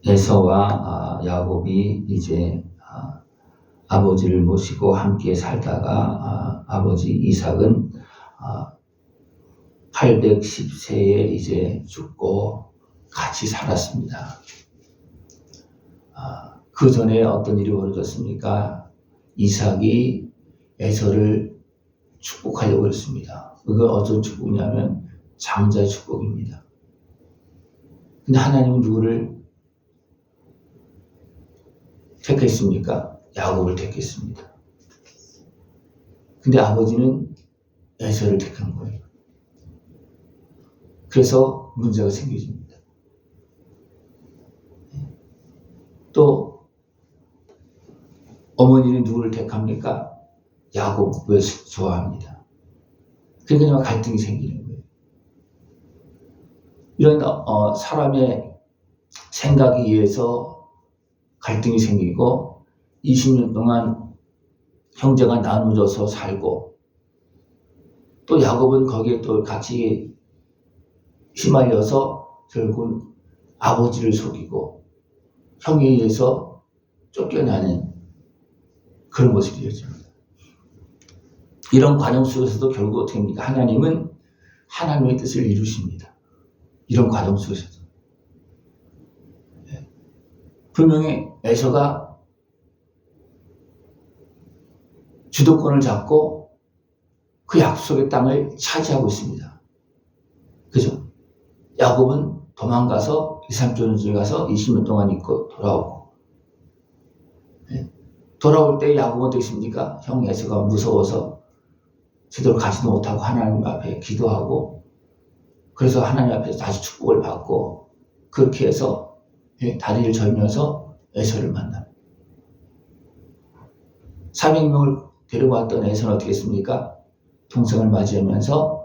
에서와 야곱이 이제 아버지를 모시고 함께 살다가 아버지 이삭은 810세에 이제 죽고 같이 살았습니다. 그 전에 어떤 일이 벌어졌습니까? 이삭이 에서를 축복하려고 했습니다. 그거 어떤 축복이냐면 장자의 축복입니다. 근데 하나님은 누구를 택했습니까? 야곱을 택했습니다. 근데 아버지는 에서를 택한 거예요. 그래서 문제가 생겨집니다. 또 어머니는 누구를 택합니까? 야곱을 좋아합니다. 그러니까 갈등이 생기는 거예요. 이런 사람의 생각에 의해서 갈등이 생기고 20년 동안 형제가 나누어져서 살고 또 야곱은 거기에 또 같이 휘말려서 결국은 아버지를 속이고 형에 의해서 쫓겨나는 그런 모습이 되어집니다. 이런 과정 속에서도 결국 어떻게 합니까? 하나님은 하나님의 뜻을 이루십니다. 이런 과정 속에서도. 분명히 에서가 주도권을 잡고 그 약속의 땅을 차지하고 있습니다. 그죠? 야곱은 도망가서 2, 3년 중에 가서 20년 동안 있고 돌아오고 돌아올 때 야곱은 어떻게 했습니까? 형 에서가 무서워서 제대로 가지도 못하고 하나님 앞에 기도하고 그래서 하나님 앞에서 다시 축복을 받고 그렇게 해서 다리를 절면서 에서를 만납니다. 400명을 데려왔던 에서는 어떻게 했습니까? 동생을 맞이하면서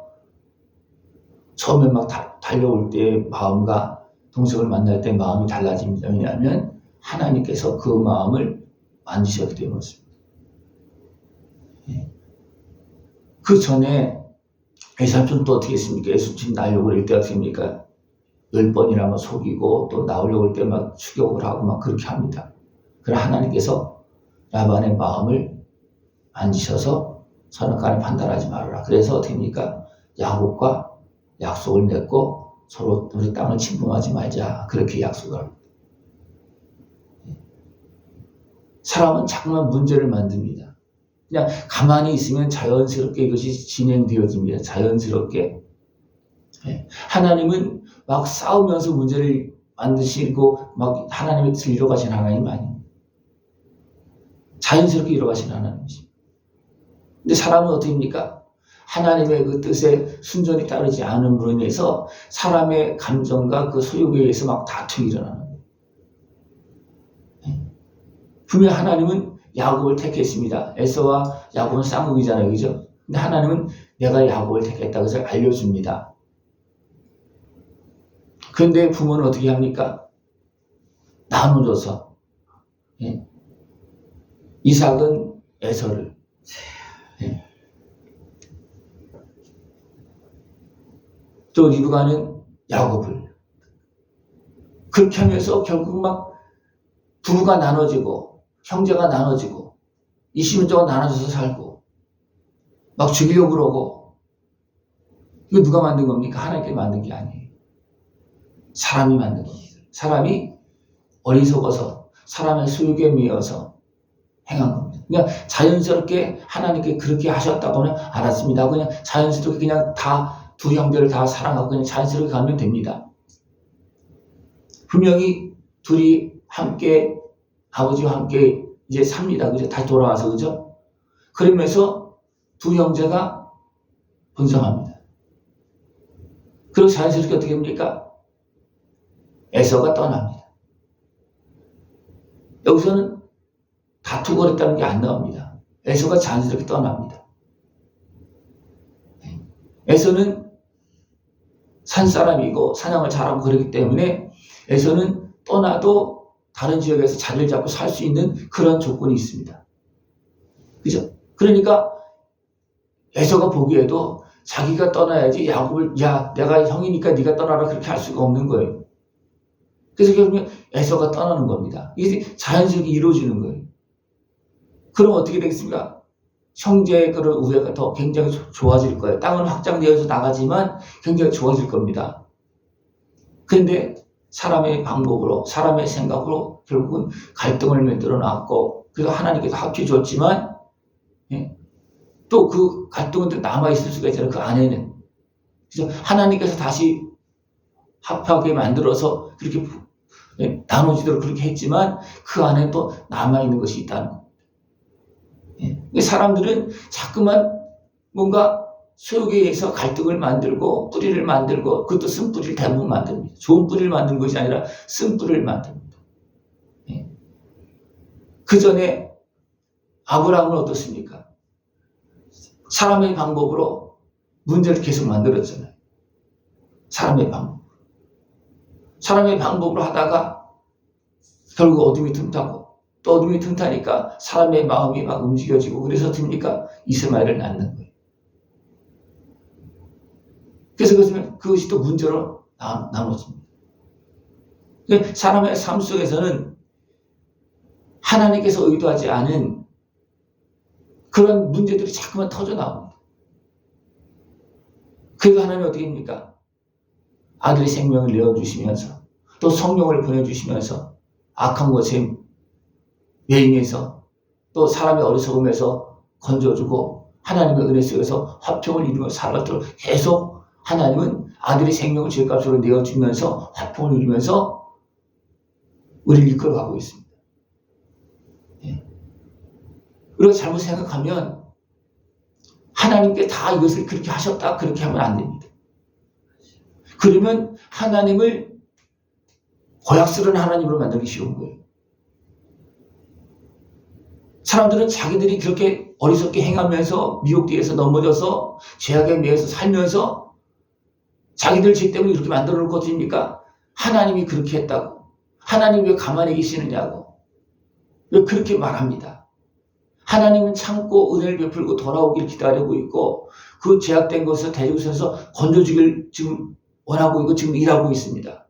처음에 막 달려올 때의 마음과 동생을 만날 때 마음이 달라집니다. 왜냐하면 하나님께서 그 마음을 만지셨기 때문이었습니다. 그 전에 에서는 또 어떻게 했습니까? 에서는 나려고 그럴 때 어떻게 합니까? 10번이나 막 속이고 또 나오려고 할 때 막 추격을 하고 막 그렇게 합니다. 그러나 하나님께서 라반의 마음을 만지셔서 선악간에 판단하지 말아라. 그래서 어떻게 합니까? 야곱과 약속을 맺고 서로 우리 땅을 침범하지 말자. 그렇게 약속을 합니다. 사람은 자꾸만 문제를 만듭니다. 그냥 가만히 있으면 자연스럽게 이것이 진행되어집니다. 자연스럽게. 하나님은 막 싸우면서 문제를 만드시고 막 하나님의 뜻을 이뤄가시는 하나님 아닙니다. 자연스럽게 이뤄가시는 하나님이십니다. 근데 사람은 어떻게입니까? 하나님의 그 뜻에 순전히 따르지 않음으로 인해서 사람의 감정과 그 소욕에 의해서 막 다툼이 일어나는 거예요. 분명 하나님은 야곱을 택했습니다. 에서와 야곱은 쌍둥이잖아요. 그죠? 근데 하나님은 내가 야곱을 택했다고 해서 알려줍니다. 그런데 부모는 어떻게 합니까? 나눠줘서. 이삭은 에서를. 또 리브가는 야곱을. 그렇게 하면서 결국 막 부부가 나눠지고 형제가 나눠지고 20년 동안 나눠져서 살고 막 죽이려고 그러고 이거 누가 만든 겁니까? 하나님께 만든 게 아니에요. 사람이 만든 겁니다. 사람이 어리석어서 사람의 소욕에 미어서 행한 겁니다. 그냥 자연스럽게 하나님께 그렇게 하셨다고는 알았습니다. 그냥 자연스럽게 그냥 다 두 형제를 다 사랑하고 그냥 자연스럽게 가면 됩니다. 분명히 둘이 함께 아버지와 함께 이제 삽니다. 그죠? 다시 돌아와서 그죠? 그러면서 두 형제가 번성합니다. 그리고 자연스럽게 어떻게 합니까? 에서가 떠납니다. 여기서는 다투고 그랬다는 게 안 나옵니다. 에서가 자연스럽게 떠납니다. 에서는 산사람이고 사냥을 잘하고 그러기 때문에 에서는 떠나도 다른 지역에서 자리를 잡고 살 수 있는 그런 조건이 있습니다. 그죠? 그러니까 에서가 보기에도 자기가 떠나야지 야곱을 야 내가 형이니까 네가 떠나라 그렇게 할 수가 없는 거예요. 그래서 결국엔 에서가 떠나는 겁니다. 이게 자연스럽게 이루어지는 거예요. 그럼 어떻게 되겠습니까? 형제의 그런 우애가 더 굉장히 좋아질 거예요. 땅은 확장되어서 나가지만 굉장히 좋아질 겁니다. 그런데 사람의 방법으로, 사람의 생각으로 결국은 갈등을 만들어 놨고, 그래서 하나님께서 합쳐줬지만, 또 그 갈등은 또 남아있을 수가 있잖아요. 그 안에는. 그래서 하나님께서 다시 합하게 만들어서 그렇게 나눠지도록 그렇게 했지만, 그 안에 또 남아있는 것이 있다는 거예요. 사람들은 자꾸만 뭔가 소욕에 의해서 갈등을 만들고 뿌리를 만들고, 그것도 쓴뿌리를 대부분 만듭니다. 좋은 뿌리를 만든 것이 아니라 쓴뿌리를 만듭니다. 그 전에 아브라함은 어떻습니까? 사람의 방법으로 문제를 계속 만들었잖아요. 사람의 방법으로 하다가 결국 어둠이 틈타고, 또 어둠이 틈타니까 사람의 마음이 막 움직여지고, 그래서 됩니까? 이스마엘을 낳는 거예요. 그래서 그것이 또 문제로 나눠집니다. 사람의 삶 속에서는 하나님께서 의도하지 않은 그런 문제들이 자꾸만 터져 나옵니다. 그래도 하나님이 어떻게 합니까? 아들의 생명을 내어주시면서, 또 성령을 보내주시면서, 악한 것에 매임해서, 또 사람의 어리석음에서 건져주고, 하나님의 은혜 속에서 화평을 이루며 살아가도록 계속 하나님은 아들의 생명을 죄값으로 내어주면서 화평을 이루면서 우리를 이끌어가고 있습니다. 우리가 잘못 생각하면 하나님께 다 이것을 그렇게 하셨다, 그렇게 하면 안 됩니다. 그러면 하나님을 고약스러운 하나님으로 만들기 쉬운 거예요. 사람들은 자기들이 그렇게 어리석게 행하면서 미혹되어서 넘어져서 죄악에 매여서 살면서 자기들 죄 때문에 이렇게 만들어 놓을 것입니까? 하나님이 그렇게 했다고. 하나님이 왜 가만히 계시느냐고. 왜 그렇게 말합니다. 하나님은 참고 은혜를 베풀고 돌아오길 기다리고 있고, 그 죄악된 것을 대적해서 건져주길 지금 원하고 있고 지금 일하고 있습니다.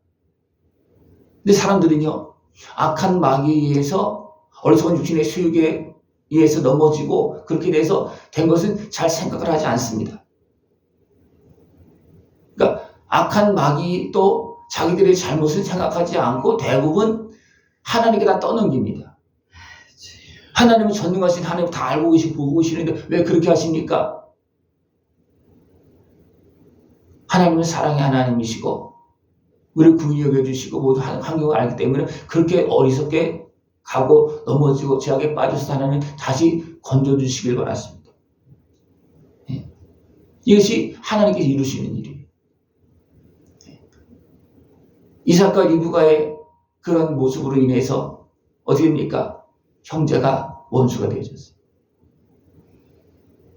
근데 사람들은요, 악한 마귀에 의해서 어리석은 육신의 수욕에 의해서 넘어지고 그렇게 돼서 된 것은 잘 생각을 하지 않습니다. 그러니까 악한 마귀도 자기들의 잘못은 생각하지 않고 대부분 하나님께 다 떠넘깁니다. 하나님은 전능하신 하나님 다 알고 계시고 보고 계시는데 왜 그렇게 하십니까? 하나님은 사랑의 하나님이시고 우리를 긍휼히 여겨주시고 모든 환경을 알기 때문에 그렇게 어리석게 가고 넘어지고 죄악에 빠져서 하나님은 다시 건져주시길 바랐습니다. 이것이 하나님께서 이루시는 일이에요. 이삭과 리브가의 그런 모습으로 인해서 어떻게 됩니까? 형제가 원수가 되어졌어요.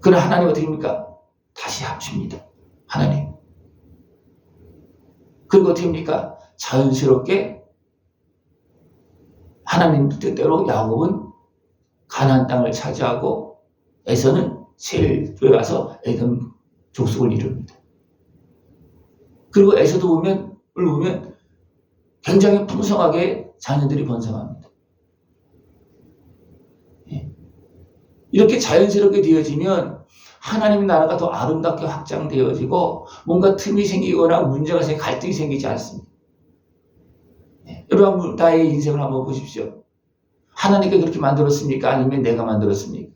그러나 하나님 어떻게 합니까? 다시 합칩니다. 하나님. 그리고 어떻게 합니까? 자연스럽게 하나님 뜻대로 야곱은 가나안 땅을 차지하고 에서는 세일에 가서 에돔 족속을 이룹니다. 그리고 에서도 보면 굉장히 풍성하게 자녀들이 번성합니다. 이렇게 자연스럽게 되어지면 하나님의 나라가 더 아름답게 확장되어지고 뭔가 틈이 생기거나 문제가 생기고 갈등이 생기지 않습니다. 여러분 나의 인생을 한번 보십시오. 하나님께 그렇게 만들었습니까? 아니면 내가 만들었습니까?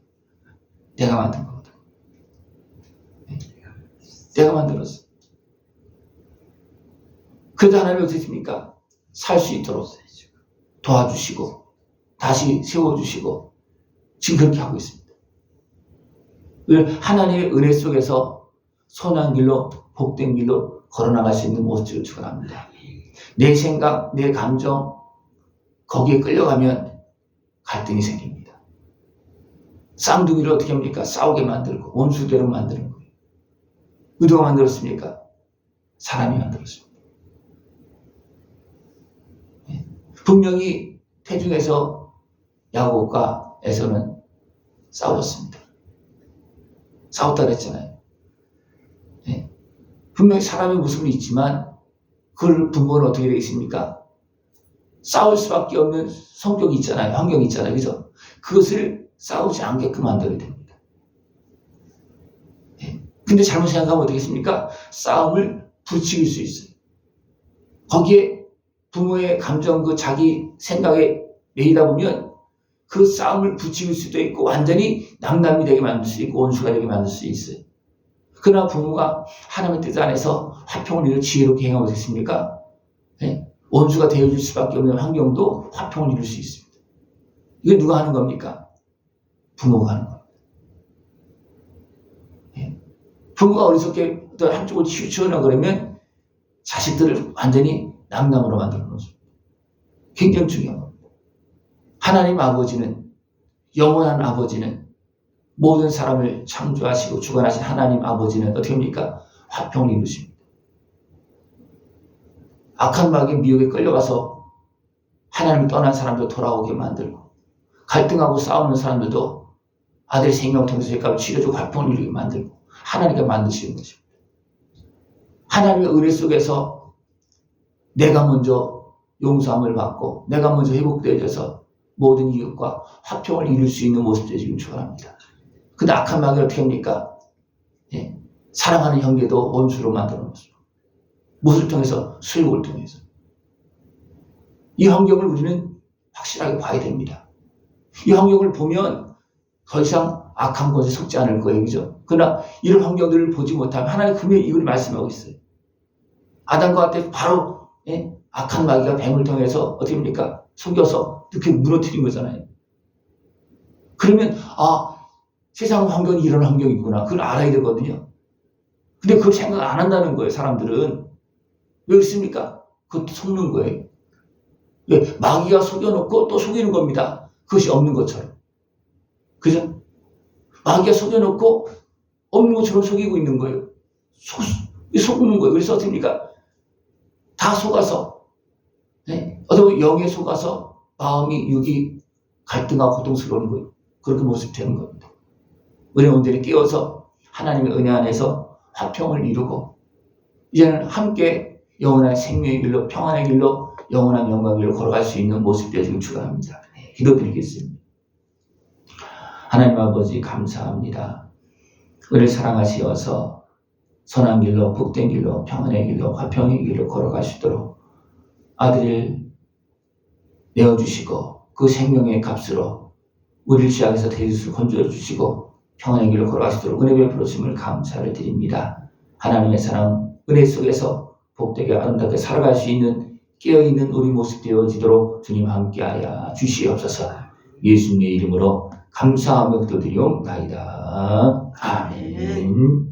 내가 만든 거거든. 내가 만들었어. 그래도 하나님이 어떻게 했습니까? 살 수 있도록 도와주시고 다시 세워주시고 지금 그렇게 하고 있습니다. 하나님의 은혜 속에서 선한 길로 복된 길로 걸어나갈 수 있는 모습을 축원합니다. 내 생각, 내 감정 거기에 끌려가면 갈등이 생깁니다. 쌍둥이를 어떻게 합니까? 싸우게 만들고 원수대로 만드는 거예요. 누가 만들었습니까? 사람이 만들었습니다. 분명히 태중에서 야곱과 에서는 싸웠습니다. 싸웠다 그랬잖아요. 분명히 사람의 모습은 있지만 그걸 부모는 어떻게 되겠습니까? 싸울 수밖에 없는 성격이 있잖아요. 환경이 있잖아요. 그죠? 그것을 싸우지 않게끔 만들어야 됩니다. 예. 근데 잘못 생각하면 어떻겠습니까? 싸움을 부추길 수 있어요. 거기에 부모의 감정, 그 자기 생각에 매이다 보면 그 싸움을 부추길 수도 있고 완전히 남남이 되게 만들 수 있고 원수가 되게 만들 수 있어요. 그러나 부모가 하나님의 뜻 안에서 화평을 이루어 지혜롭게 행하고 있습니까? 네? 원수가 되어줄 수밖에 없는 환경도 화평을 이룰 수 있습니다. 이게 누가 하는 겁니까? 부모가 하는 겁니다. 네? 부모가 어리석게 또 한쪽을 치우치거나 그러면 자식들을 완전히 남남으로 만드는 거죠. 굉장히 중요한 겁니다. 하나님 아버지는, 영원한 아버지는, 모든 사람을 창조하시고 주관하신 하나님 아버지는 어떻게 합니까? 화평을 이루십니다. 악한 마귀의 미혹에 끌려가서 하나님을 떠난 사람도 돌아오게 만들고, 갈등하고 싸우는 사람들도 아들의 생명을 통해서 죄값을 치러주고 화평을 이루게 만들고, 하나님께 만드시는 것입니다. 하나님의 은혜 속에서 내가 먼저 용서함을 받고 내가 먼저 회복되어져서 모든 이웃과 화평을 이룰 수 있는 모습들을 지금 축원합니다. 근데 악한 마귀가 어떻게 합니까? 예. 사랑하는 형제도 원수로 만들어 놓습니다. 무엇을 통해서? 수욕을 통해서. 이 환경을 우리는 확실하게 봐야 됩니다. 이 환경을 보면 더 이상 악한 것에 속지 않을 거예요. 그죠? 그러나 이런 환경들을 보지 못하면 하나님 분명히 이걸 말씀하고 있어요. 아담과 하와 때 바로 악한 마귀가 뱀을 통해서 어떻게 합니까? 속여서 이렇게 무너뜨린 거잖아요. 그러면 세상 환경이 이런 환경이구나. 그걸 알아야 되거든요. 근데 그걸 생각 안 한다는 거예요. 사람들은. 왜 그렇습니까? 그것도 속는 거예요. 왜? 마귀가 속여놓고 또 속이는 겁니다. 그것이 없는 것처럼. 그죠? 마귀가 속여놓고 없는 것처럼 속이고 있는 거예요. 속는 거예요. 그래서 어떻습니까? 다 속아서, 어떻게 보면 영에 속아서 마음이, 육이 갈등하고 고통스러운 거예요. 그렇게 모습되는 겁니다. 은혜 온전히 깨어서 하나님의 은혜 안에서 화평을 이루고, 이제는 함께 영원한 생명의 길로, 평안의 길로, 영원한 영광의 길로 걸어갈 수 있는 모습들을 지금 축원합니다. 기도드리겠습니다. 하나님 아버지 감사합니다. 우리를 사랑하시어서 선한 길로, 복된 길로, 평안의 길로, 화평의 길로 걸어갈 수 있도록 아들을 내어주시고 그 생명의 값으로 우리를 죄악에서 대주수 건져 주시고 평안의 길로 걸어갈 수 있도록 은혜 베풀으심을 감사를 드립니다. 하나님의 사랑, 은혜 속에서 복되게 아름답게 살아갈 수 있는 깨어있는 우리 모습 되어지도록 주님 함께하여 주시옵소서. 예수님의 이름으로 감사하며 기도드리옵나이다. 아멘.